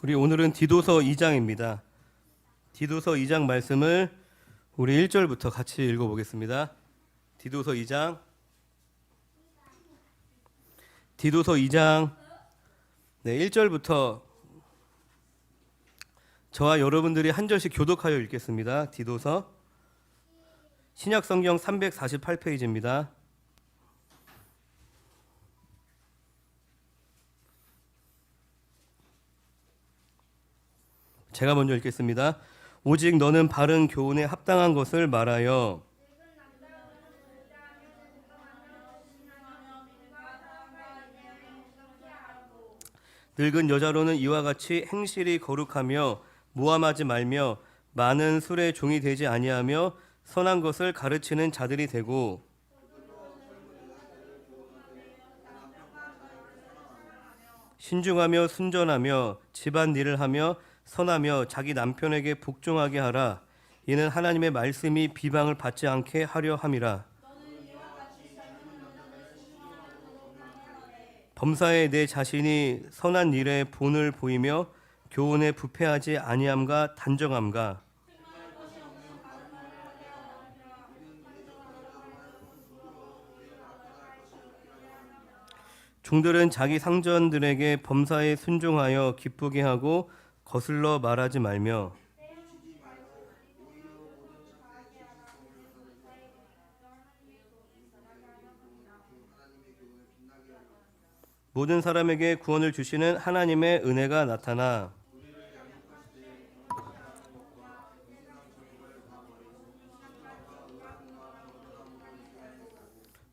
우리 오늘은 디도서 2장입니다. 디도서 2장 말씀을 우리 1절부터 같이 읽어보겠습니다. 디도서 2장 네, 1절부터 저와 여러분들이 한 절씩 교독하여 읽겠습니다. 디도서 신약성경 348페이지입니다. 제가 먼저 읽겠습니다. 오직 너는 바른 교훈에 합당한 것을 말하여 늙은 여자로는 이와 같이 행실이 거룩하며 모함하지 말며 많은 술의 종이 되지 아니하며 선한 것을 가르치는 자들이 되고 신중하며 순전하며 집안 일을 하며 선하며 자기 남편에게 복종하게 하라. 이는 하나님의 말씀이 비방을 받지 않게 하려 함이라. 범사에 내 자신이 선한 일에 본을 보이며 교훈에 부패하지 아니함과 단정함과 종들은 자기 상전들에게 범사에 순종하여 기쁘게 하고 거슬러 말하지 말며 모든 사람에게 구원을 주시는 하나님의 은혜가 나타나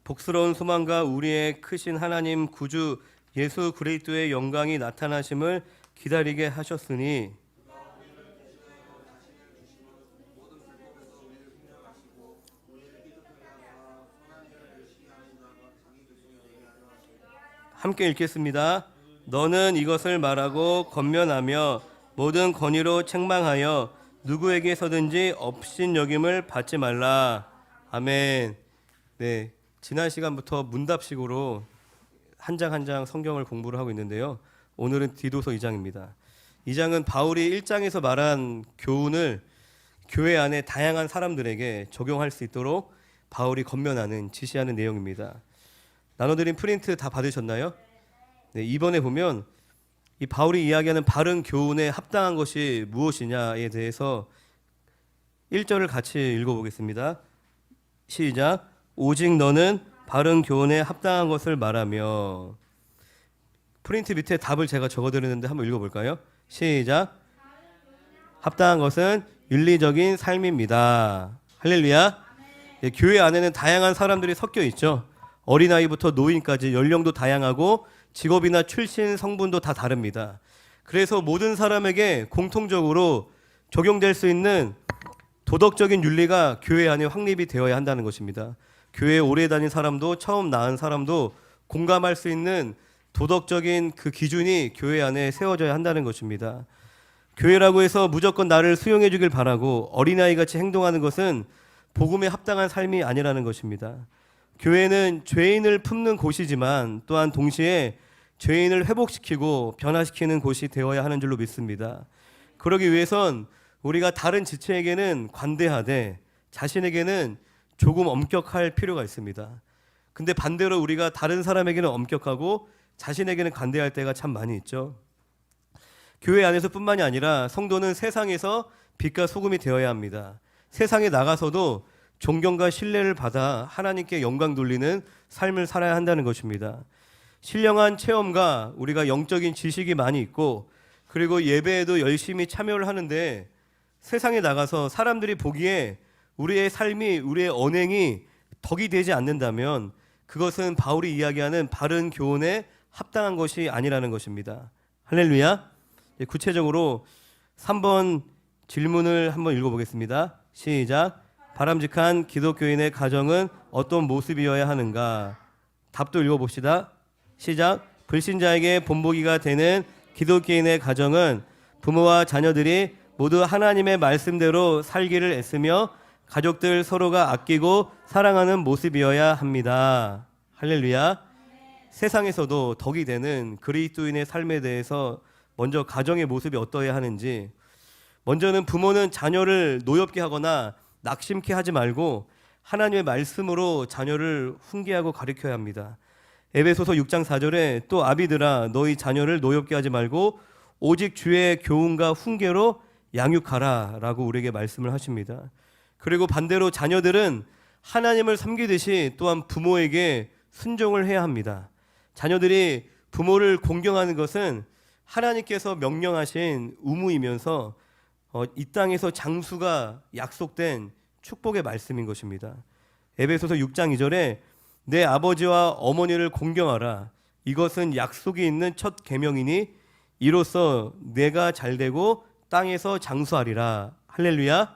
복스러운 소망과 우리의 크신 하나님 구주 예수 그리스도의 영광이 나타나심을 기다리게 하셨으니 함께 읽겠습니다. 너는 이것을 말하고 권면하며 모든 권위로 책망하여 누구에게서든지 업신여김을 받지 말라. 아멘. 네, 지난 시간부터 문답식으로 한 장 한 장 성경을 공부를 하고 있는데요. 오늘은 디도서 2장입니다. 2장은 바울이 1장에서 말한 교훈을 교회 안에 다양한 사람들에게 적용할 수 있도록 바울이 권면하는, 지시하는 내용입니다. 나눠드린 프린트 다 받으셨나요? 네, 이번에 보면 이 바울이 이야기하는 바른 교훈에 합당한 것이 무엇이냐에 대해서 1절을 같이 읽어보겠습니다. 시작. 오직 너는 바른 교훈에 합당한 것을 말하며. 프린트 밑에 답을 제가 적어드렸는데 한번 읽어볼까요? 시작. 합당한 것은 윤리적인 삶입니다. 할렐루야. 예, 교회 안에는 다양한 사람들이 섞여 있죠. 어린아이부터 노인까지 연령도 다양하고 직업이나 출신, 성분도 다 다릅니다. 그래서 모든 사람에게 공통적으로 적용될 수 있는 도덕적인 윤리가 교회 안에 확립이 되어야 한다는 것입니다. 교회에 오래 다닌 사람도 처음 나은 사람도 공감할 수 있는 도덕적인 그 기준이 교회 안에 세워져야 한다는 것입니다. 교회라고 해서 무조건 나를 수용해 주길 바라고 어린아이같이 행동하는 것은 복음에 합당한 삶이 아니라는 것입니다. 교회는 죄인을 품는 곳이지만 또한 동시에 죄인을 회복시키고 변화시키는 곳이 되어야 하는 줄로 믿습니다. 그러기 위해선 우리가 다른 지체에게는 관대하되 자신에게는 조금 엄격할 필요가 있습니다. 근데 반대로 우리가 다른 사람에게는 엄격하고 자신에게는 관대할 때가 참 많이 있죠. 교회 안에서뿐만이 아니라 성도는 세상에서 빛과 소금이 되어야 합니다. 세상에 나가서도 존경과 신뢰를 받아 하나님께 영광 돌리는 삶을 살아야 한다는 것입니다. 신령한 체험과 우리가 영적인 지식이 많이 있고 그리고 예배에도 열심히 참여를 하는데 세상에 나가서 사람들이 보기에 우리의 삶이, 우리의 언행이 덕이 되지 않는다면 그것은 바울이 이야기하는 바른 교훈에 합당한 것이 아니라는 것입니다. 할렐루야. 구체적으로 3번 질문을 한번 읽어보겠습니다. 시작. 바람직한 기독교인의 가정은 어떤 모습이어야 하는가? 답도 읽어봅시다. 시작. 불신자에게 본보기가 되는 기독교인의 가정은 부모와 자녀들이 모두 하나님의 말씀대로 살기를 애쓰며 가족들 서로가 아끼고 사랑하는 모습이어야 합니다. 할렐루야. 세상에서도 덕이 되는 그리스도인의 삶에 대해서 먼저 가정의 모습이 어떠해야 하는지, 먼저는 부모는 자녀를 노엽게 하거나 낙심케 하지 말고 하나님의 말씀으로 자녀를 훈계하고 가르쳐야 합니다. 에베소서 6장 4절에 또 아비들아 너희 자녀를 노엽게 하지 말고 오직 주의 교훈과 훈계로 양육하라 라고 우리에게 말씀을 하십니다. 그리고 반대로 자녀들은 하나님을 섬기듯이 또한 부모에게 순종을 해야 합니다. 자녀들이 부모를 공경하는 것은 하나님께서 명령하신 의무이면서 이 땅에서 장수가 약속된 축복의 말씀인 것입니다. 에베소서 6장 2절에 내 아버지와 어머니를 공경하라. 이것은 약속이 있는 첫 계명이니 이로써 내가 잘되고 땅에서 장수하리라. 할렐루야.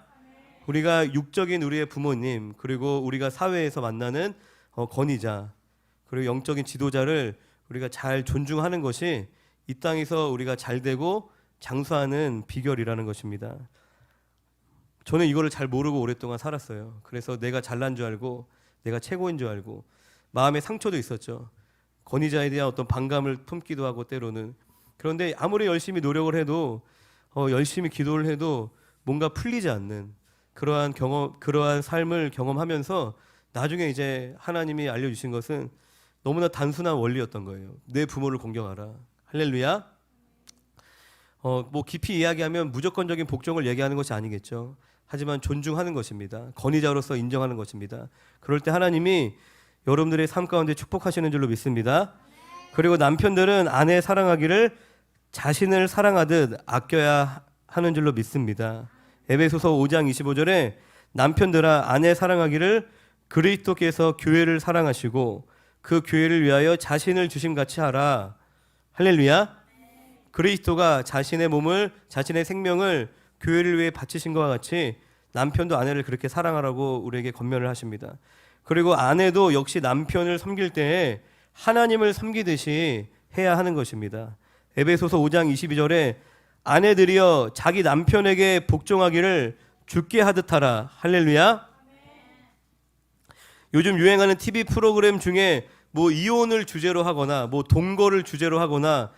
우리가 육적인 우리의 부모님, 그리고 우리가 사회에서 만나는 권위자, 그리고 영적인 지도자를 우리가 잘 존중하는 것이 이 땅에서 우리가 잘되고 장수하는 비결이라는 것입니다. 저는 이거를 잘 모르고 오랫동안 살았어요. 그래서 내가 잘난 줄 알고 내가 최고인 줄 알고 마음의 상처도 있었죠. 권위자에 대한 어떤 반감을 품기도 하고 때로는. 그런데 아무리 열심히 노력을 해도 열심히 기도를 해도 뭔가 풀리지 않는 그러한 삶을 경험하면서 나중에 이제 하나님이 알려주신 것은 너무나 단순한 원리였던 거예요. 내 부모를 공경하라. 할렐루야. 뭐 깊이 이야기하면 무조건적인 복종을 얘기하는 것이 아니겠죠. 하지만 존중하는 것입니다. 권위자로서 인정하는 것입니다. 그럴 때 하나님이 여러분들의 삶 가운데 축복하시는 줄로 믿습니다. 그리고 남편들은 아내 사랑하기를 자신을 사랑하듯 아껴야 하는 줄로 믿습니다. 에베소서 5장 25절에 남편들아 아내 사랑하기를 그리스도께서 교회를 사랑하시고 그 교회를 위하여 자신을 주심같이 하라. 할렐루야. 그리스도가 자신의 몸을, 자신의 생명을 교회를 위해 바치신 것과 같이 남편도 아내를 그렇게 사랑하라고 우리에게 권면을 하십니다. 그리고 아내도 역시 남편을 섬길 때에 하나님을 섬기듯이 해야 하는 것입니다. 에베소서 5장 22절에 아내들이여 자기 남편에게 복종하기를 죽게 하듯 하라. 할렐루야. 요즘 유행하는 TV 프로그램 중에 뭐 이혼을 주제로 하거나 뭐 동거를 주제로 하거나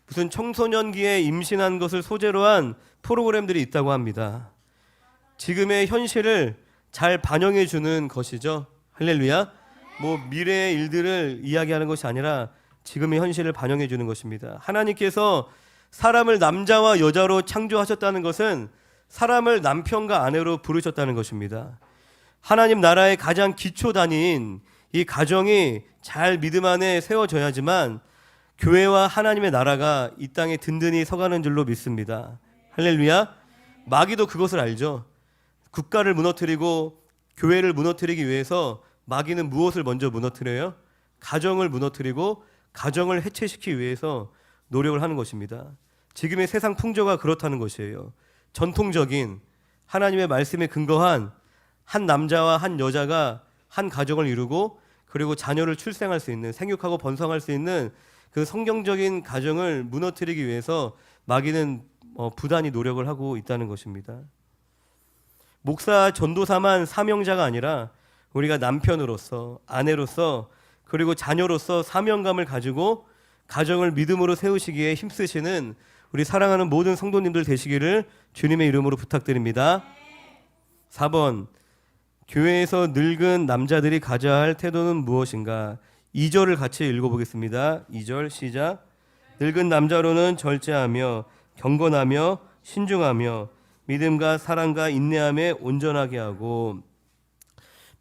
무슨 청소년기에 임신한 것을 소재로 한 프로그램들이 있다고 합니다. 지금의 현실을 잘 반영해 주는 것이죠. 할렐루야. 뭐 미래의 일들을 이야기하는 것이 아니라 지금의 현실을 반영해 주는 것입니다. 하나님께서 사람을 남자와 여자로 창조하셨다는 것은 사람을 남편과 아내로 부르셨다는 것입니다. 하나님 나라의 가장 기초 단위인 이 가정이 잘 믿음 안에 세워져야지만 교회와 하나님의 나라가 이 땅에 든든히 서가는 줄로 믿습니다. 할렐루야. 마귀도 그것을 알죠. 국가를 무너뜨리고 교회를 무너뜨리기 위해서 마귀는 무엇을 먼저 무너뜨려요? 가정을 무너뜨리고 가정을 해체시키기 위해서 노력을 하는 것입니다. 지금의 세상 풍조가 그렇다는 것이에요. 전통적인 하나님의 말씀에 근거한 한 남자와 한 여자가 한 가정을 이루고 그리고 자녀를 출생할 수 있는, 생육하고 번성할 수 있는 그 성경적인 가정을 무너뜨리기 위해서 마귀는 부단히 노력을 하고 있다는 것입니다. 목사, 전도사만 사명자가 아니라 우리가 남편으로서, 아내로서, 그리고 자녀로서 사명감을 가지고 가정을 믿음으로 세우시기에 힘쓰시는 우리 사랑하는 모든 성도님들 되시기를 주님의 이름으로 부탁드립니다. 4번, 교회에서 늙은 남자들이 가져야 할 태도는 무엇인가? 2절을 같이 읽어보겠습니다. 2절 시작. 늙은 남자로는 절제하며 경건하며 신중하며 믿음과 사랑과 인내함에 온전하게 하고.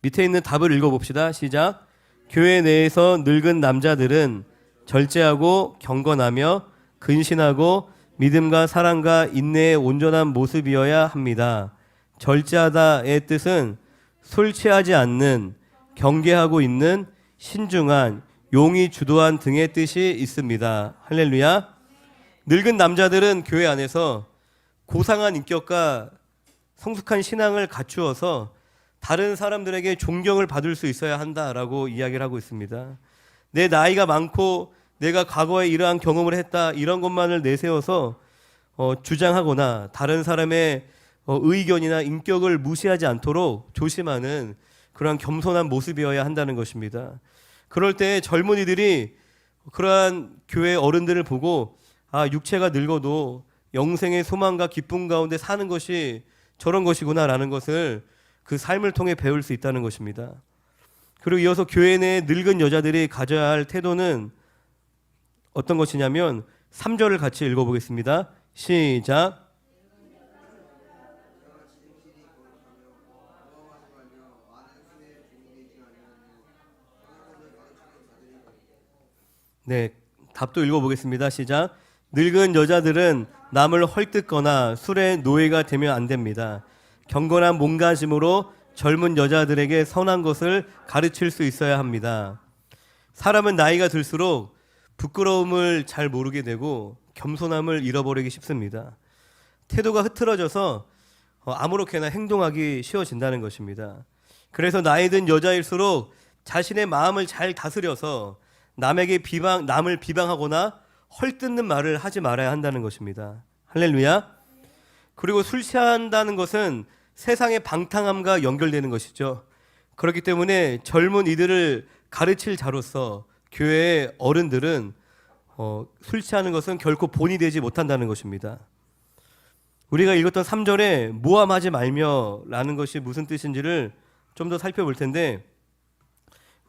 밑에 있는 답을 읽어봅시다. 시작. 교회 내에서 늙은 남자들은 절제하고 경건하며 근신하고 믿음과 사랑과 인내에 온전한 모습이어야 합니다. 절제하다의 뜻은 술 취하지 않는, 경계하고 있는, 신중한, 용이 주도한 등의 뜻이 있습니다. 할렐루야. 늙은 남자들은 교회 안에서 고상한 인격과 성숙한 신앙을 갖추어서 다른 사람들에게 존경을 받을 수 있어야 한다라고 이야기를 하고 있습니다. 내 나이가 많고 내가 과거에 이러한 경험을 했다, 이런 것만을 내세워서 주장하거나 다른 사람의 의견이나 인격을 무시하지 않도록 조심하는 그러한 겸손한 모습이어야 한다는 것입니다. 그럴 때 젊은이들이 그러한 교회 어른들을 보고 육체가 늙어도 영생의 소망과 기쁨 가운데 사는 것이 저런 것이구나라는 것을 그 삶을 통해 배울 수 있다는 것입니다. 그리고 이어서 교회 내 늙은 여자들이 가져야 할 태도는 어떤 것이냐면 3절을 같이 읽어보겠습니다. 시작. 네, 답도 읽어보겠습니다. 시작. 늙은 여자들은 남을 헐뜯거나 술의 노예가 되면 안 됩니다. 경건한 몸가짐으로 젊은 여자들에게 선한 것을 가르칠 수 있어야 합니다. 사람은 나이가 들수록 부끄러움을 잘 모르게 되고 겸손함을 잃어버리기 쉽습니다. 태도가 흐트러져서 아무렇게나 행동하기 쉬워진다는 것입니다. 그래서 나이 든 여자일수록 자신의 마음을 잘 다스려서 남을 비방하거나 헐뜯는 말을 하지 말아야 한다는 것입니다. 할렐루야. 그리고 술 취한다는 것은 세상의 방탕함과 연결되는 것이죠. 그렇기 때문에 젊은 이들을 가르칠 자로서 교회의 어른들은 술 취하는 것은 결코 본이 되지 못한다는 것입니다. 우리가 읽었던 3절에 모함하지 말며 라는 것이 무슨 뜻인지를 좀 더 살펴볼 텐데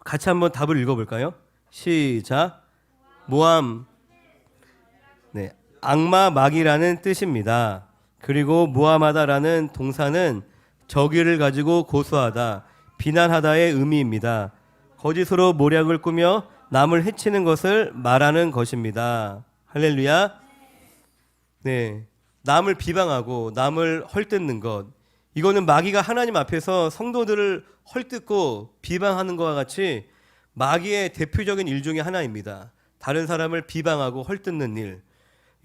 같이 한번 답을 읽어볼까요? 시작. 모함, 네, 악마 마귀라는 뜻입니다. 그리고 모함하다라는 동사는 적의를 가지고 고소하다, 비난하다의 의미입니다. 거짓으로 모략을 꾸며 남을 해치는 것을 말하는 것입니다. 할렐루야. 네, 남을 비방하고 남을 헐뜯는 것, 이거는 마귀가 하나님 앞에서 성도들을 헐뜯고 비방하는 것과 같이 마귀의 대표적인 일 중에 하나입니다. 다른 사람을 비방하고 헐뜯는 일.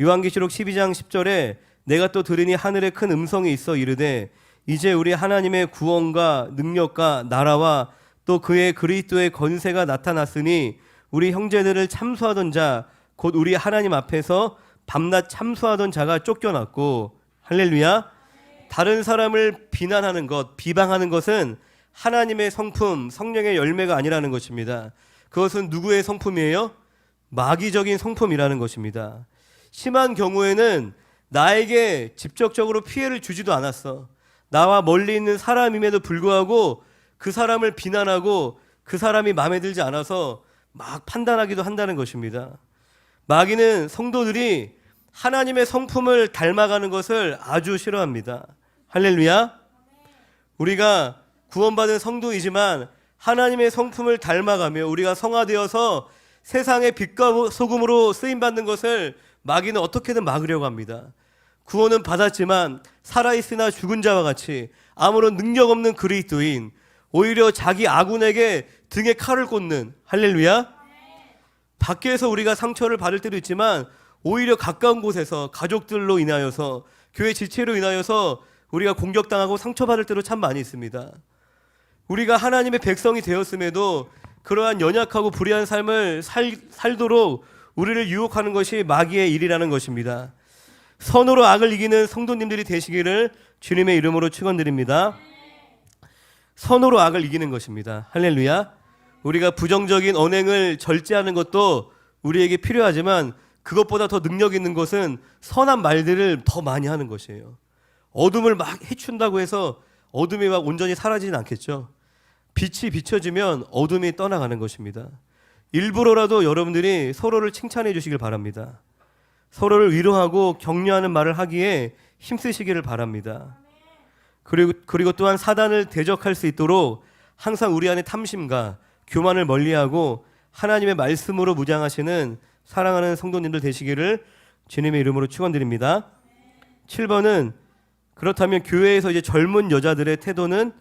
요한계시록 12장 10절에 내가 또 들으니 하늘에 큰 음성이 있어 이르되 이제 우리 하나님의 구원과 능력과 나라와 또 그의 그리스도의 권세가 나타났으니 우리 형제들을 참소하던 자 곧 우리 하나님 앞에서 밤낮 참소하던 자가 쫓겨났고. 할렐루야. 다른 사람을 비난하는 것, 비방하는 것은 하나님의 성품, 성령의 열매가 아니라는 것입니다. 그것은 누구의 성품이에요? 마귀적인 성품이라는 것입니다. 심한 경우에는 나에게 직접적으로 피해를 주지도 않았어. 나와 멀리 있는 사람임에도 불구하고 그 사람을 비난하고 그 사람이 마음에 들지 않아서 막 판단하기도 한다는 것입니다. 마귀는 성도들이 하나님의 성품을 닮아가는 것을 아주 싫어합니다. 할렐루야. 우리가 구원받은 성도이지만 하나님의 성품을 닮아가며 우리가 성화되어서 세상의 빛과 소금으로 쓰임받는 것을 마귀는 어떻게든 막으려고 합니다. 구원은 받았지만 살아있으나 죽은 자와 같이 아무런 능력 없는 그리스도인, 오히려 자기 아군에게 등에 칼을 꽂는. 할렐루야. 밖에서 우리가 상처를 받을 때도 있지만 오히려 가까운 곳에서 가족들로 인하여서 교회 지체로 인하여서 우리가 공격당하고 상처받을 때도 참 많이 있습니다. 우리가 하나님의 백성이 되었음에도 그러한 연약하고 불의한 삶을 살도록 우리를 유혹하는 것이 마귀의 일이라는 것입니다. 선으로 악을 이기는 성도님들이 되시기를 주님의 이름으로 축원드립니다. 선으로 악을 이기는 것입니다. 할렐루야. 우리가 부정적인 언행을 절제하는 것도 우리에게 필요하지만 그것보다 더 능력 있는 것은 선한 말들을 더 많이 하는 것이에요. 어둠을 막 해춘다고 해서 어둠이 막 온전히 사라지진 않겠죠. 빛이 비춰지면 어둠이 떠나가는 것입니다. 일부러라도 여러분들이 서로를 칭찬해 주시길 바랍니다. 서로를 위로하고 격려하는 말을 하기에 힘쓰시기를 바랍니다. 그리고 또한 사단을 대적할 수 있도록 항상 우리 안에 탐심과 교만을 멀리하고 하나님의 말씀으로 무장하시는 사랑하는 성도님들 되시기를 주님의 이름으로 축원드립니다. 7번은 그렇다면 교회에서 이제 젊은 여자들의 태도는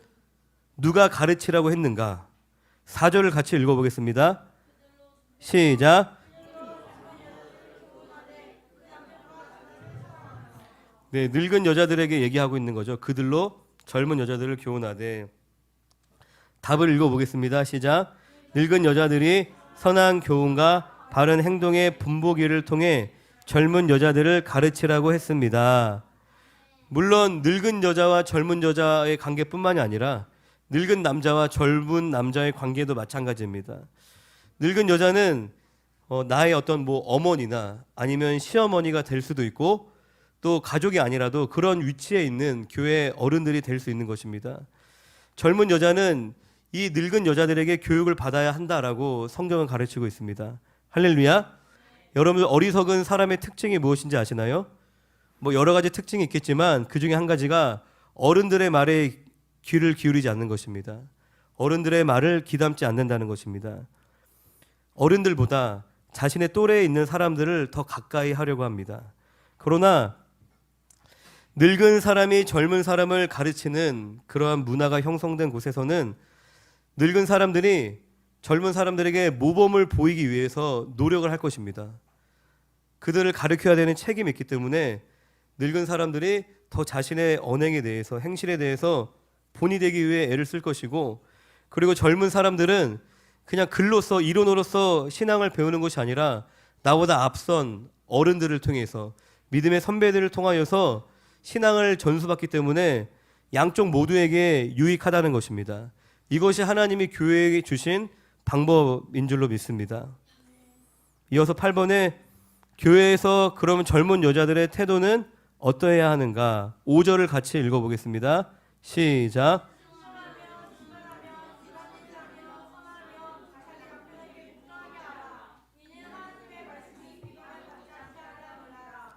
누가 가르치라고 했는가? 4절을 같이 읽어보겠습니다. 시작. 네, 늙은 여자들에게 얘기하고 있는 거죠. 그들로 젊은 여자들을 교훈하되. 답을 읽어보겠습니다. 시작. 늙은 여자들이 선한 교훈과 바른 행동의 분보기를 통해 젊은 여자들을 가르치라고 했습니다. 물론 늙은 여자와 젊은 여자의 관계뿐만이 아니라 늙은 남자와 젊은 남자의 관계도 마찬가지입니다. 늙은 여자는 나의 어떤 뭐 어머니나 아니면 시어머니가 될 수도 있고 또 가족이 아니라도 그런 위치에 있는 교회 어른들이 될 수 있는 것입니다. 젊은 여자는 이 늙은 여자들에게 교육을 받아야 한다라고 성경은 가르치고 있습니다. 할렐루야. 여러분, 어리석은 사람의 특징이 무엇인지 아시나요? 뭐 여러 가지 특징이 있겠지만 그 중에 한 가지가 어른들의 말에 귀를 기울이지 않는 것입니다. 어른들의 말을 귀담지 않는다는 것입니다. 어른들보다 자신의 또래에 있는 사람들을 더 가까이 하려고 합니다. 그러나 늙은 사람이 젊은 사람을 가르치는 그러한 문화가 형성된 곳에서는 늙은 사람들이 젊은 사람들에게 모범을 보이기 위해서 노력을 할 것입니다. 그들을 가르쳐야 되는 책임이 있기 때문에 늙은 사람들이 더 자신의 언행에 대해서, 행실에 대해서 본이 되기 위해 애를 쓸 것이고, 그리고 젊은 사람들은 그냥 글로써, 이론으로서 신앙을 배우는 것이 아니라 나보다 앞선 어른들을 통해서, 믿음의 선배들을 통하여서 신앙을 전수받기 때문에 양쪽 모두에게 유익하다는 것입니다. 이것이 하나님이 교회에게 주신 방법인 줄로 믿습니다. 이어서 8번에 교회에서 그러면 젊은 여자들의 태도는 어떠해야 하는가? 5절을 같이 읽어보겠습니다. 시작.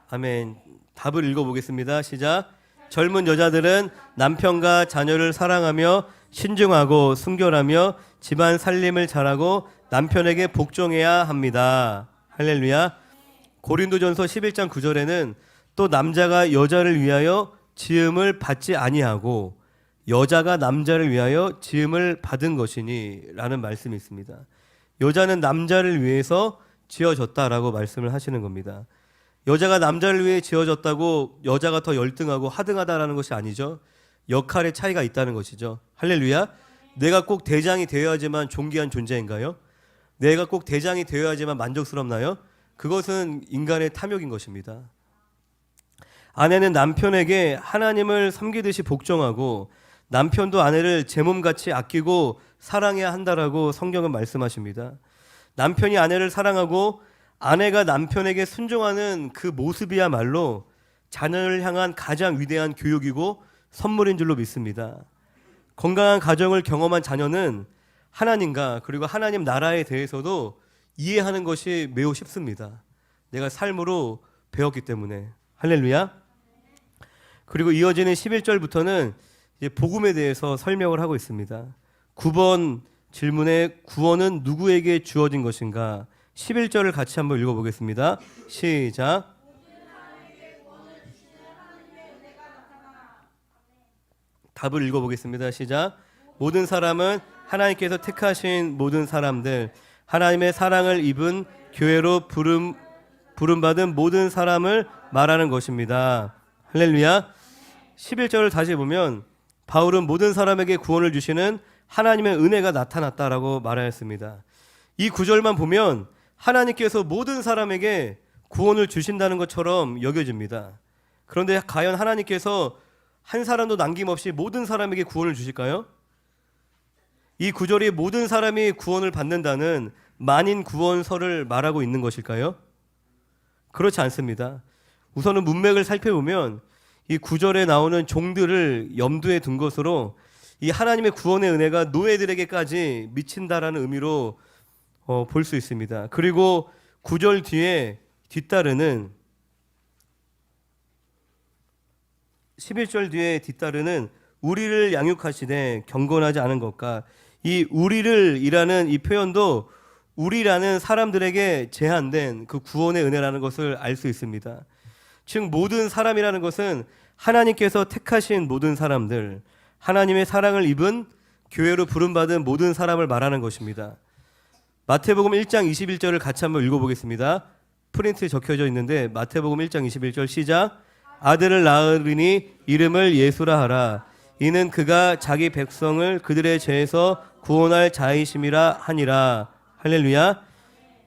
아멘. 답을 읽어보겠습니다. 시작. 젊은 여자들은 남편과 자녀를 사랑하며 신중하고 순결하며 집안 살림을 잘하고 남편에게 복종해야 합니다. 할렐루야. 고린도전서 11장 9절에는 또 남자가 여자를 위하여 지음을 받지 아니하고 여자가 남자를 위하여 지음을 받은 것이니 라는 말씀이 있습니다. 여자는 남자를 위해서 지어졌다라고 말씀을 하시는 겁니다. 여자가 남자를 위해 지어졌다고 여자가 더 열등하고 하등하다라는 것이 아니죠. 역할의 차이가 있다는 것이죠. 할렐루야. 내가 꼭 대장이 되어야지만 존귀한 존재인가요? 내가 꼭 대장이 되어야지만 만족스럽나요? 그것은 인간의 탐욕인 것입니다. 아내는 남편에게 하나님을 섬기듯이 복종하고 남편도 아내를 제 몸같이 아끼고 사랑해야 한다라고 성경은 말씀하십니다. 남편이 아내를 사랑하고 아내가 남편에게 순종하는 그 모습이야말로 자녀를 향한 가장 위대한 교육이고 선물인 줄로 믿습니다. 건강한 가정을 경험한 자녀는 하나님과 그리고 하나님 나라에 대해서도 이해하는 것이 매우 쉽습니다. 내가 삶으로 배웠기 때문에. 할렐루야. 그리고 이어지는 11절부터는 이제 복음에 대해서 설명을 하고 있습니다. 9번 질문에 구원은 누구에게 주어진 것인가? 11절을 같이 한번 읽어보겠습니다. 시작. 답을 읽어보겠습니다. 시작. 모든 사람은 하나님께서 택하신 모든 사람들, 하나님의 사랑을 입은 교회로 부름받은 모든 사람을 말하는 것입니다. 할렐루야. 11절을 다시 보면 바울은 모든 사람에게 구원을 주시는 하나님의 은혜가 나타났다라고 말하였습니다. 이 구절만 보면 하나님께서 모든 사람에게 구원을 주신다는 것처럼 여겨집니다. 그런데 과연 하나님께서 한 사람도 남김없이 모든 사람에게 구원을 주실까요? 이 구절이 모든 사람이 구원을 받는다는 만인 구원설을 말하고 있는 것일까요? 그렇지 않습니다. 우선은 문맥을 살펴보면 이 구절에 나오는 종들을 염두에 둔 것으로 이 하나님의 구원의 은혜가 노예들에게까지 미친다라는 의미로 볼 수 있습니다. 그리고 9절 뒤에 뒤따르는 11절 뒤에 뒤따르는 우리를 양육하시되 경건하지 않은 것과 이 우리를 이라는 이 표현도 우리라는 사람들에게 제한된 그 구원의 은혜라는 것을 알 수 있습니다. 즉 모든 사람이라는 것은 하나님께서 택하신 모든 사람들, 하나님의 사랑을 입은 교회로 부름받은 모든 사람을 말하는 것입니다. 마태복음 1장 21절을 같이 한번 읽어보겠습니다. 프린트에 적혀져 있는데 마태복음 1장 21절 시작. 아들을 낳으리니 이름을 예수라 하라. 이는 그가 자기 백성을 그들의 죄에서 구원할 자이심이라 하니라. 할렐루야.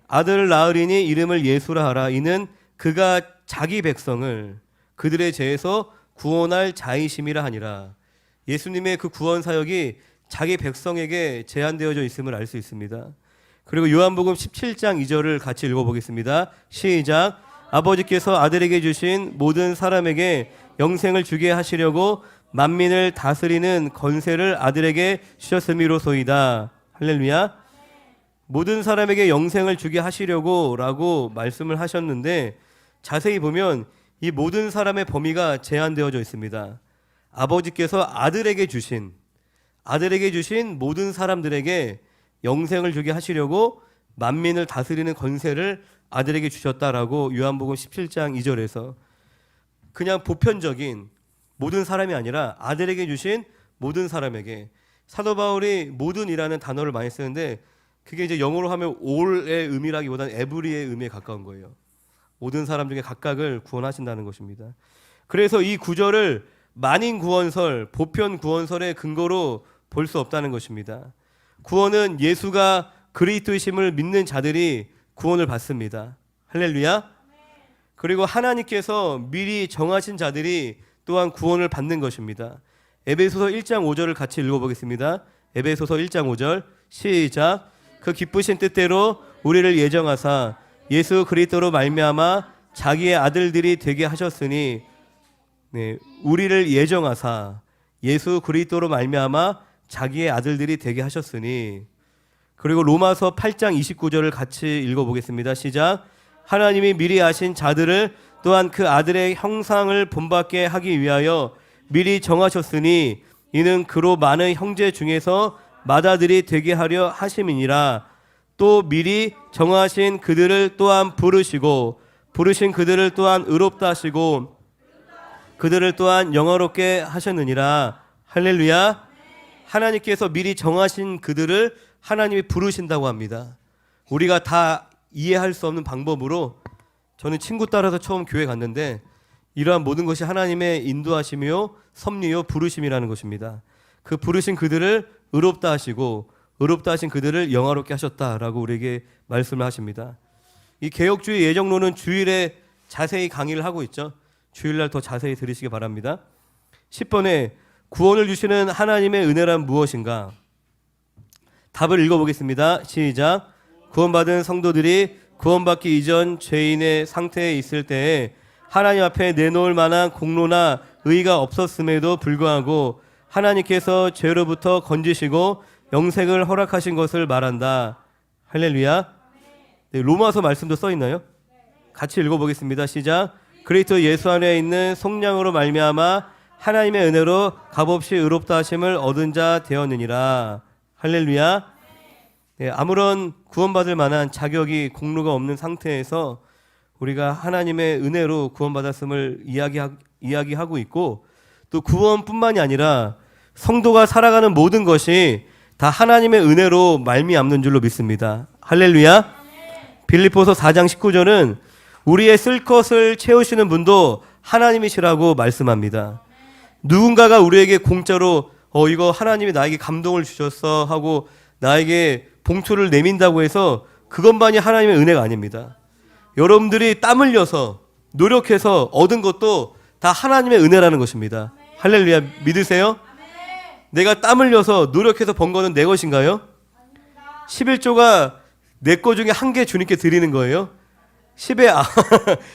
아들을 낳으리니 이름을 예수라 하라. 이는 그가 자기 백성을 그들의 죄에서 구원할 자이심이라 하니라. 예수님의 그 구원 사역이 자기 백성에게 제한되어져 있음을 알 수 있습니다. 그리고 요한복음 17장 2절을 같이 읽어보겠습니다. 시작. 아버지께서 아들에게 주신 모든 사람에게 영생을 주게 하시려고 만민을 다스리는 권세를 아들에게 주셨음이로소이다. 할렐루야. 모든 사람에게 영생을 주게 하시려고 라고 말씀을 하셨는데, 자세히 보면 이 모든 사람의 범위가 제한되어져 있습니다. 아버지께서 아들에게 주신 모든 사람들에게 영생을 주게 하시려고 만민을 다스리는 권세를 아들에게 주셨다라고 요한복음 17장 2절에서, 그냥 보편적인 모든 사람이 아니라 아들에게 주신 모든 사람에게. 사도 바울이 모든이라는 단어를 많이 쓰는데, 그게 이제 영어로 하면 all의 의미라기보다는 every의 의미에 가까운 거예요. 모든 사람 중에 각각을 구원하신다는 것입니다. 그래서 이 구절을 만인 구원설, 보편 구원설의 근거로 볼 수 없다는 것입니다. 구원은 예수가 그리스도이심을 믿는 자들이 구원을 받습니다. 할렐루야. 그리고 하나님께서 미리 정하신 자들이 또한 구원을 받는 것입니다. 에베소서 1장 5절을 같이 읽어보겠습니다. 에베소서 1장 5절 시작. 그 기쁘신 뜻대로 우리를 예정하사 예수 그리스도로 말미암아 자기의 아들들이 되게 하셨으니, 우리를 예정하사 예수 그리스도로 말미암아 자기의 아들들이 되게 하셨으니. 그리고 로마서 8장 29절을 같이 읽어보겠습니다. 시작. 하나님이 미리 아신 자들을 또한 그 아들의 형상을 본받게 하기 위하여 미리 정하셨으니 이는 그로 많은 형제 중에서 맏아들이 되게 하려 하심이니라. 또 미리 정하신 그들을 또한 부르시고 부르신 그들을 또한 의롭다 하시고 그들을 또한 영화롭게 하셨느니라. 할렐루야. 하나님께서 미리 정하신 그들을 하나님이 부르신다고 합니다. 우리가 다 이해할 수 없는 방법으로, 저는 친구 따라서 처음 교회 갔는데 이러한 모든 것이 하나님의 인도하심이요 섭리요 부르심이라는 것입니다. 그 부르신 그들을 의롭다 하시고 의롭다 하신 그들을 영화롭게 하셨다라고 우리에게 말씀을 하십니다. 이 개혁주의 예정론은 주일에 자세히 강의를 하고 있죠. 주일날 더 자세히 들으시기 바랍니다. 10번에 구원을 주시는 하나님의 은혜란 무엇인가? 답을 읽어보겠습니다. 시작. 구원받은 성도들이 구원받기 이전 죄인의 상태에 있을 때에 하나님 앞에 내놓을 만한 공로나 의가 없었음에도 불구하고 하나님께서 죄로부터 건지시고 영생을 허락하신 것을 말한다. 할렐루야. 네, 로마서 말씀도 써 있나요? 같이 읽어보겠습니다. 시작. 그리스도 예수 안에 있는 속량으로 말미암아 하나님의 은혜로 값없이 의롭다 하심을 얻은 자 되었느니라. 할렐루야. 네, 아무런 구원받을 만한 자격이 공로가 없는 상태에서 우리가 하나님의 은혜로 구원받았음을 이야기하고 있고, 또 구원뿐만이 아니라 성도가 살아가는 모든 것이 다 하나님의 은혜로 말미암는 줄로 믿습니다. 할렐루야. 빌립보서 4장 19절은 우리의 쓸 것을 채우시는 분도 하나님이시라고 말씀합니다. 누군가가 우리에게 공짜로 이거 하나님이 나에게 감동을 주셨어 하고 나에게 봉투를 내민다고 해서 그것만이 하나님의 은혜가 아닙니다. 여러분들이 땀 흘려서 노력해서 얻은 것도 다 하나님의 은혜라는 것입니다. 할렐루야. 믿으세요? 내가 땀 흘려서 노력해서 번 거는 내 것인가요? 11조가 내 거 중에 한 개 주님께 드리는 거예요. 10의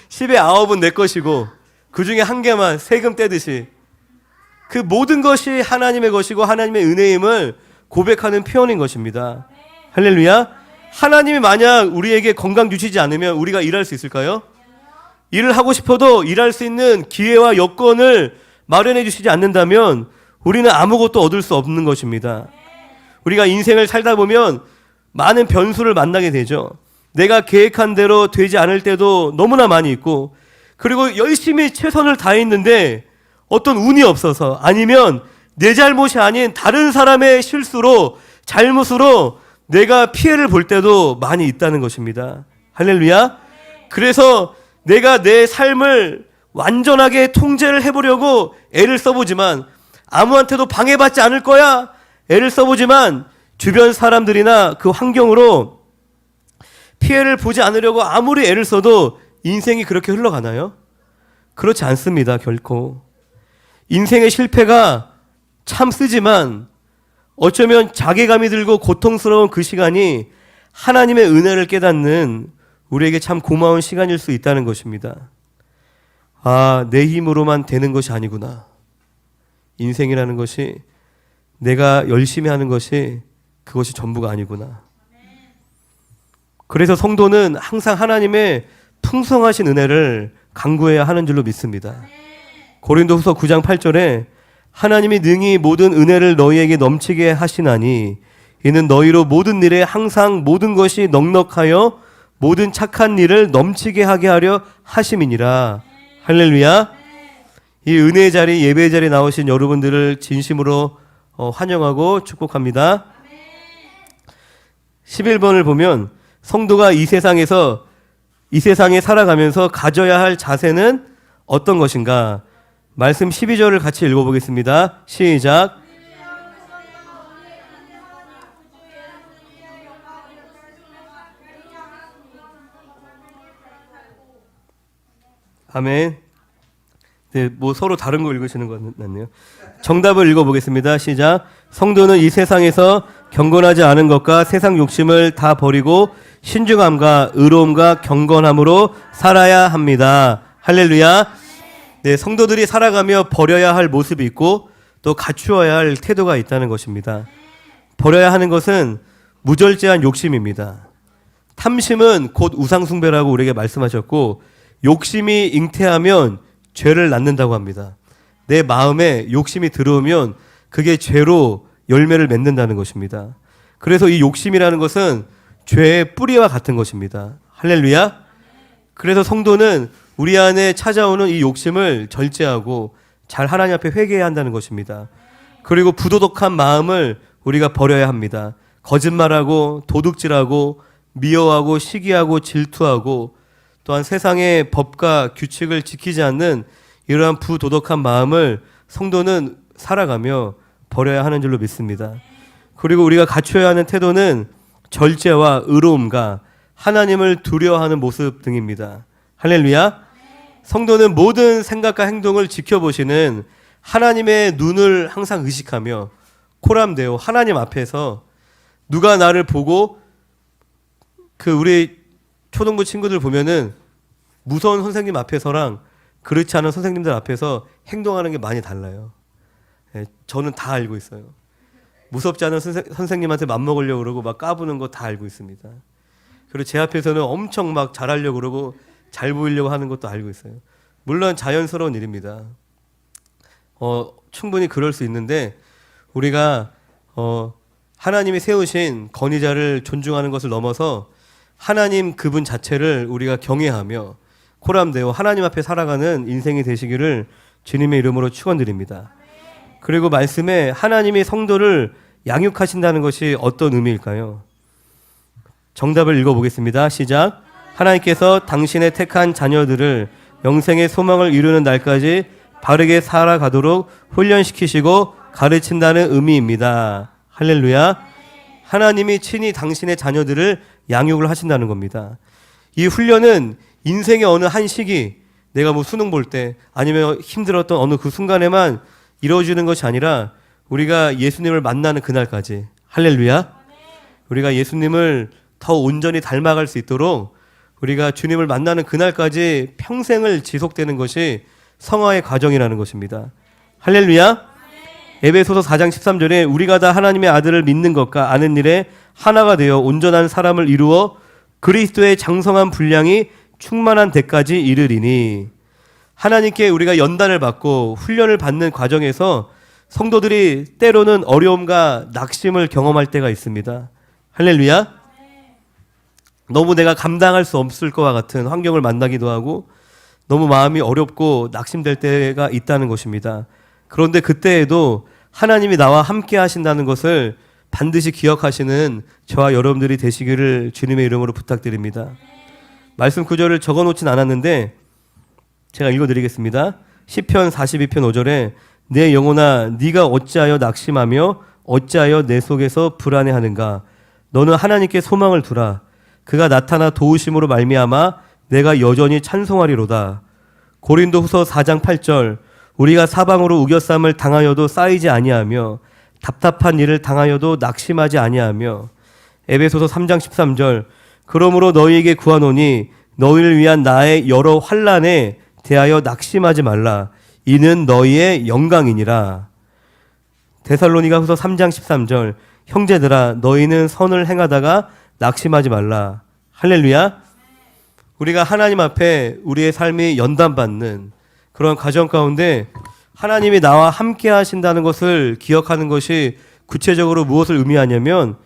9은 내 것이고 그 중에 한 개만 세금 떼듯이, 그 모든 것이 하나님의 것이고 하나님의 은혜임을 고백하는 표현인 것입니다. 할렐루야. 하나님이 만약 우리에게 건강 주시지 않으면 우리가 일할 수 있을까요? 일을 하고 싶어도 일할 수 있는 기회와 여건을 마련해 주시지 않는다면 우리는 아무것도 얻을 수 없는 것입니다. 우리가 인생을 살다 보면 많은 변수를 만나게 되죠. 내가 계획한 대로 되지 않을 때도 너무나 많이 있고, 그리고 열심히 최선을 다했는데 어떤 운이 없어서, 아니면 내 잘못이 아닌 다른 사람의 실수로, 잘못으로 내가 피해를 볼 때도 많이 있다는 것입니다. 할렐루야. 그래서 내가 내 삶을 완전하게 통제를 해보려고 애를 써보지만, 아무한테도 방해받지 않을 거야 애를 써보지만 주변 사람들이나 그 환경으로 피해를 보지 않으려고 아무리 애를 써도 인생이 그렇게 흘러가나요? 그렇지 않습니다. 결코. 인생의 실패가 참 쓰지만 어쩌면 자괴감이 들고 고통스러운 그 시간이 하나님의 은혜를 깨닫는 우리에게 참 고마운 시간일 수 있다는 것입니다. 아, 내 힘으로만 되는 것이 아니구나. 인생이라는 것이 내가 열심히 하는 것이 그것이 전부가 아니구나. 그래서 성도는 항상 하나님의 풍성하신 은혜를 간구해야 하는 줄로 믿습니다. 고린도후서 9장 8절에 하나님이 능히 모든 은혜를 너희에게 넘치게 하시나니 이는 너희로 모든 일에 항상 모든 것이 넉넉하여 모든 착한 일을 넘치게 하게 하려 하심이니라. 할렐루야. 이 은혜의 자리, 예배의 자리에 나오신 여러분들을 진심으로 환영하고 축복합니다. 11번을 보면 성도가 이 세상에 살아가면서 가져야 할 자세는 어떤 것인가? 말씀 12절을 같이 읽어보겠습니다. 시작. 아멘. 네, 뭐 서로 다른 거 읽으시는 것 같네요. 정답을 읽어보겠습니다. 시작. 성도는 이 세상에서 경건하지 않은 것과 세상 욕심을 다 버리고 신중함과 의로움과 경건함으로 살아야 합니다. 할렐루야. 네, 성도들이 살아가며 버려야 할 모습이 있고 또 갖추어야 할 태도가 있다는 것입니다. 버려야 하는 것은 무절제한 욕심입니다. 탐심은 곧 우상숭배라고 우리에게 말씀하셨고, 욕심이 잉태하면 죄를 낳는다고 합니다. 내 마음에 욕심이 들어오면 그게 죄로 열매를 맺는다는 것입니다. 그래서 이 욕심이라는 것은 죄의 뿌리와 같은 것입니다. 할렐루야. 그래서 성도는 우리 안에 찾아오는 이 욕심을 절제하고 잘 하나님 앞에 회개해야 한다는 것입니다. 그리고 부도덕한 마음을 우리가 버려야 합니다. 거짓말하고 도둑질하고 미워하고 시기하고 질투하고 또한 세상의 법과 규칙을 지키지 않는 이러한 부도덕한 마음을 성도는 살아가며 버려야 하는 줄로 믿습니다. 그리고 우리가 갖춰야 하는 태도는 절제와 의로움과 하나님을 두려워하는 모습 등입니다. 할렐루야. 성도는 모든 생각과 행동을 지켜보시는 하나님의 눈을 항상 의식하며 코람되어 하나님 앞에서 누가 나를 보고 우리 초등부 친구들 보면은 무서운 선생님 앞에서랑 그렇지 않은 선생님들 앞에서 행동하는 게 많이 달라요. 예, 저는 다 알고 있어요. 무섭지 않은 선생님한테 맘먹으려고 그러고 막 까부는 거 다 알고 있습니다. 그리고 제 앞에서는 엄청 막 잘하려고 그러고 잘 보이려고 하는 것도 알고 있어요. 물론 자연스러운 일입니다. 충분히 그럴 수 있는데 우리가 하나님이 세우신 권위자를 존중하는 것을 넘어서 하나님 그분 자체를 우리가 경외하며 코람되어 하나님 앞에 살아가는 인생이 되시기를 주님의 이름으로 축원드립니다. 그리고 말씀에 하나님이 성도를 양육하신다는 것이 어떤 의미일까요? 정답을 읽어보겠습니다. 시작. 하나님께서 당신의 택한 자녀들을 영생의 소망을 이루는 날까지 바르게 살아가도록 훈련시키시고 가르친다는 의미입니다. 할렐루야. 하나님이 친히 당신의 자녀들을 양육을 하신다는 겁니다. 이 훈련은 인생의 어느 한 시기, 내가 뭐 수능 볼 때 아니면 힘들었던 어느 그 순간에만 이루어지는 것이 아니라 우리가 예수님을 만나는 그날까지, 할렐루야. 우리가 예수님을 더 온전히 닮아갈 수 있도록 우리가 주님을 만나는 그날까지 평생을 지속되는 것이 성화의 과정이라는 것입니다. 할렐루야. 에베소서 4장 13절에 우리가 다 하나님의 아들을 믿는 것과 아는 일에 하나가 되어 온전한 사람을 이루어 그리스도의 장성한 분량이 충만한 데까지 이르리니, 하나님께 우리가 연단을 받고 훈련을 받는 과정에서 성도들이 때로는 어려움과 낙심을 경험할 때가 있습니다. 할렐루야. 너무 내가 감당할 수 없을 것과 같은 환경을 만나기도 하고 너무 마음이 어렵고 낙심될 때가 있다는 것입니다. 그런데 그때에도 하나님이 나와 함께 하신다는 것을 반드시 기억하시는 저와 여러분들이 되시기를 주님의 이름으로 부탁드립니다. 말씀 구절을 적어놓진 않았는데 제가 읽어드리겠습니다. 시편 42편 5절에 내 영혼아 네가 어찌하여 낙심하며 어찌하여 내 속에서 불안해하는가. 너는 하나님께 소망을 두라. 그가 나타나 도우심으로 말미암아 내가 여전히 찬송하리로다. 고린도후서 4장 8절 우리가 사방으로 우겨쌈을 당하여도 쌓이지 아니하며 답답한 일을 당하여도 낙심하지 아니하며 에베소서 3장 13절. 그러므로 너희에게 구하노니 너희를 위한 나의 여러 환난에 대하여 낙심하지 말라. 이는 너희의 영광이니라. 데살로니가후서 3장 13절. 형제들아 너희는 선을 행하다가 낙심하지 말라. 할렐루야. 우리가 하나님 앞에 우리의 삶이 연단받는 그런 과정 가운데 하나님이 나와 함께 하신다는 것을 기억하는 것이 구체적으로 무엇을 의미하냐면,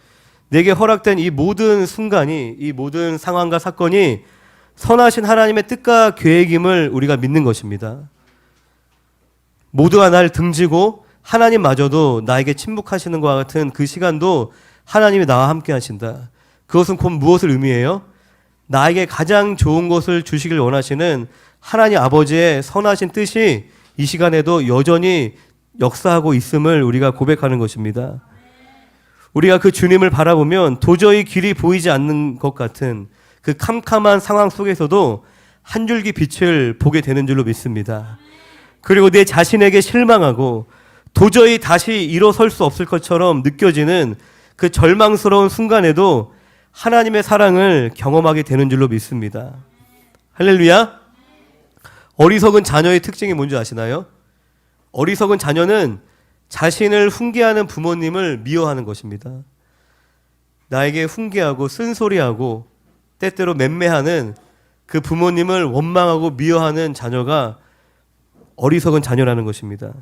내게 허락된 이 모든 순간이, 이 모든 상황과 사건이 선하신 하나님의 뜻과 계획임을 우리가 믿는 것입니다. 모두가 날 등지고 하나님마저도 나에게 침묵하시는 것과 같은 그 시간도 하나님이 나와 함께 하신다. 그것은 곧 무엇을 의미해요? 나에게 가장 좋은 것을 주시길 원하시는 하나님 아버지의 선하신 뜻이 이 시간에도 여전히 역사하고 있음을 우리가 고백하는 것입니다. 우리가 그 주님을 바라보면 도저히 길이 보이지 않는 것 같은 그 캄캄한 상황 속에서도 한 줄기 빛을 보게 되는 줄로 믿습니다. 그리고 내 자신에게 실망하고 도저히 다시 일어설 수 없을 것처럼 느껴지는 그 절망스러운 순간에도 하나님의 사랑을 경험하게 되는 줄로 믿습니다. 할렐루야. 어리석은 자녀의 특징이 뭔지 아시나요? 어리석은 자녀는 자신을 훈계하는 부모님을 미워하는 것입니다. 나에게 훈계하고 쓴소리하고 때때로 맴매하는 그 부모님을 원망하고 미워하는 자녀가 어리석은 자녀라는 것입니다.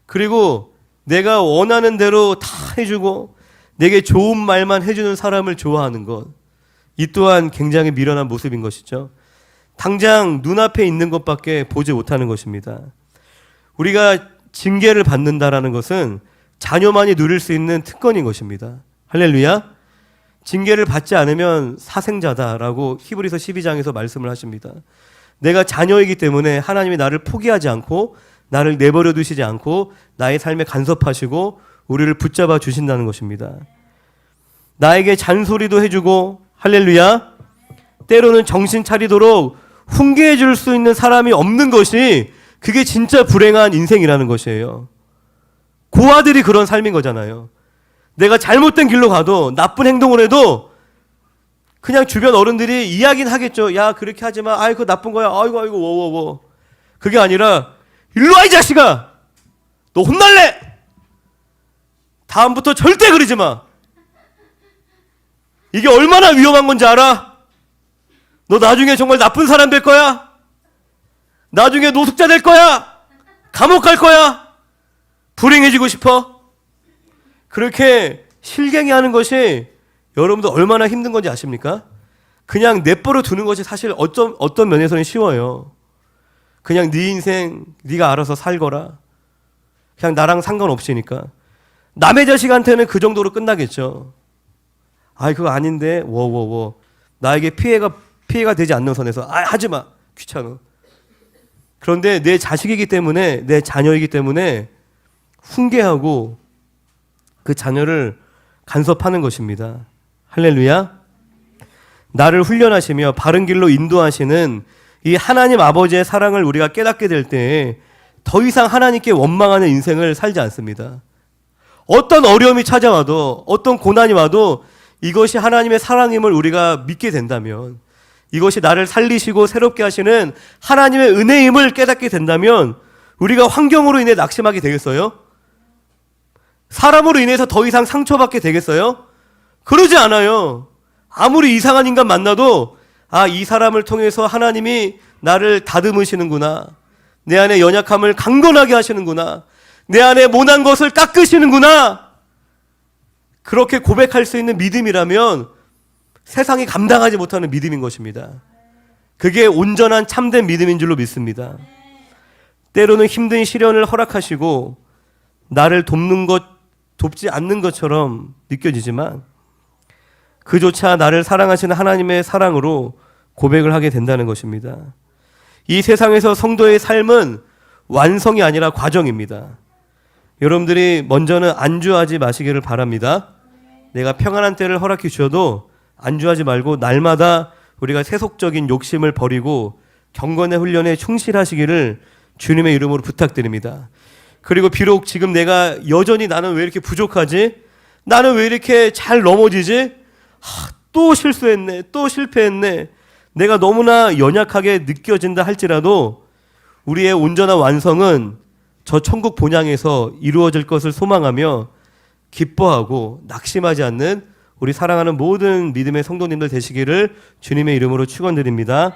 그리고 내가 원하는 대로 다 해주고 내게 좋은 말만 해주는 사람을 좋아하는 것, 이 또한 굉장히 미련한 모습인 것이죠. 당장 눈앞에 있는 것밖에 보지 못하는 것입니다. 우리가 징계를 받는다라는 것은 자녀만이 누릴 수 있는 특권인 것입니다. 할렐루야. 징계를 받지 않으면 사생자다라고 히브리서 12장에서 말씀을 하십니다. 내가 자녀이기 때문에 하나님이 나를 포기하지 않고 나를 내버려 두시지 않고 나의 삶에 간섭하시고 우리를 붙잡아 주신다는 것입니다. 나에게 잔소리도 해주고, 할렐루야, 때로는 정신 차리도록 훈계해 줄 수 있는 사람이 없는 것이, 그게 진짜 불행한 인생이라는 것이에요. 고아들이 그런 삶인 거잖아요. 내가 잘못된 길로 가도 나쁜 행동을 해도 그냥 주변 어른들이 이야기는 하겠죠. 야, 그렇게 하지 마. 아이, 그거 나쁜 거야. 아이고, 아이고, 워워워. 그게 아니라, 일로 와, 이 자식아! 너 혼날래! 다음부터 절대 그러지 마! 이게 얼마나 위험한 건지 알아? 너 나중에 정말 나쁜 사람 될 거야? 나중에 노숙자 될 거야? 감옥 갈 거야? 불행해지고 싶어? 그렇게 실갱이 하는 것이 여러분들 얼마나 힘든 건지 아십니까? 그냥 내버려 두는 것이 사실 어떤 면에서는 쉬워요. 그냥 네 인생 네가 알아서 살거라. 그냥 나랑 상관없으니까. 남의 자식한테는 그 정도로 끝나겠죠. 아이, 그거 아닌데, 나에게 피해가 되지 않는 선에서, 하지 마. 귀찮아. 그런데 내 자식이기 때문에, 내 자녀이기 때문에 훈계하고 그 자녀를 간섭하는 것입니다. 할렐루야. 나를 훈련하시며 바른 길로 인도하시는 이 하나님 아버지의 사랑을 우리가 깨닫게 될 때 더 이상 하나님께 원망하는 인생을 살지 않습니다. 어떤 어려움이 찾아와도, 어떤 고난이 와도 이것이 하나님의 사랑임을 우리가 믿게 된다면, 이것이 나를 살리시고 새롭게 하시는 하나님의 은혜임을 깨닫게 된다면 우리가 환경으로 인해 낙심하게 되겠어요? 사람으로 인해서 더 이상 상처받게 되겠어요? 그러지 않아요. 아무리 이상한 인간 만나도, 이 사람을 통해서 하나님이 나를 다듬으시는구나. 내 안에 연약함을 강건하게 하시는구나. 내 안에 모난 것을 깎으시는구나. 그렇게 고백할 수 있는 믿음이라면 세상이 감당하지 못하는 믿음인 것입니다. 그게 온전한 참된 믿음인 줄로 믿습니다. 때로는 힘든 시련을 허락하시고 나를 돕지 않는 것처럼 느껴지지만 그조차 나를 사랑하시는 하나님의 사랑으로 고백을 하게 된다는 것입니다. 이 세상에서 성도의 삶은 완성이 아니라 과정입니다. 여러분들이 먼저는 안주하지 마시기를 바랍니다. 내가 평안한 때를 허락해 주셔도 안주하지 말고 날마다 우리가 세속적인 욕심을 버리고 경건의 훈련에 충실하시기를 주님의 이름으로 부탁드립니다. 그리고 비록 지금 내가 여전히 나는 왜 이렇게 부족하지? 나는 왜 이렇게 잘 넘어지지? 또 실수했네, 또 실패했네, 내가 너무나 연약하게 느껴진다 할지라도 우리의 온전한 완성은 저 천국 본향에서 이루어질 것을 소망하며 기뻐하고 낙심하지 않는 우리 사랑하는 모든 믿음의 성도님들 되시기를 주님의 이름으로 축원드립니다.